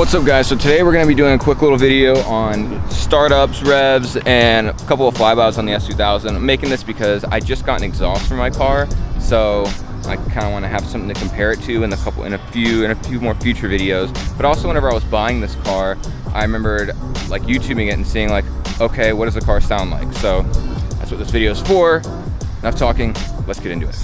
What's up guys, so today we're going to be doing a quick little video on startups, revs, and a couple of flybys on the S2000. I'm making this because I just got an exhaust for my car, so I kind of want to have something to compare it to in a few more future videos. But also whenever I was buying this car, I remembered like YouTubing it and seeing like, okay, what does the car sound like? So that's what this video is for. Enough talking, let's get into it.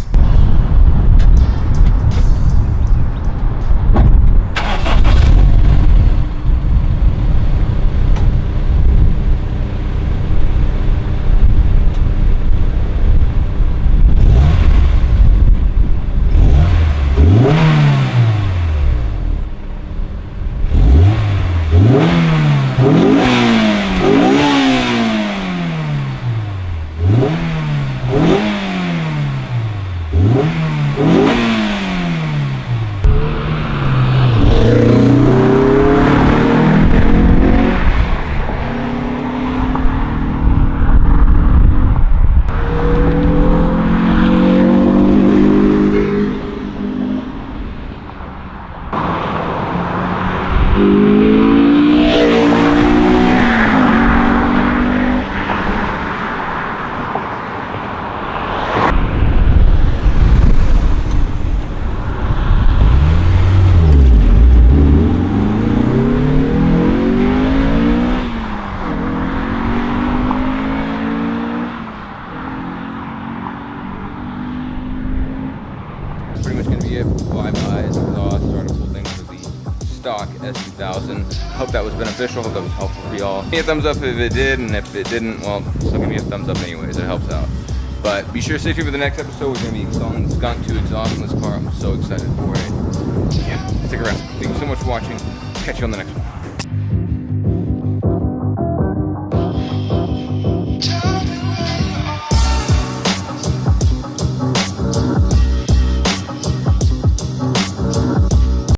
Pretty much going to be it. Flybys, exhaust, startup, whole thing for the stock S2000. Hope that was beneficial. Hope that was helpful for y'all. Give me a thumbs up if it did, and if it didn't, well, still give me a thumbs up anyways. It helps out. But be sure to stay tuned for the next episode. We're going to be installing the Skunk 2 exhaust in this car. I'm so excited for it. Yeah, stick around. Thank you so much for watching. Catch you on the next one.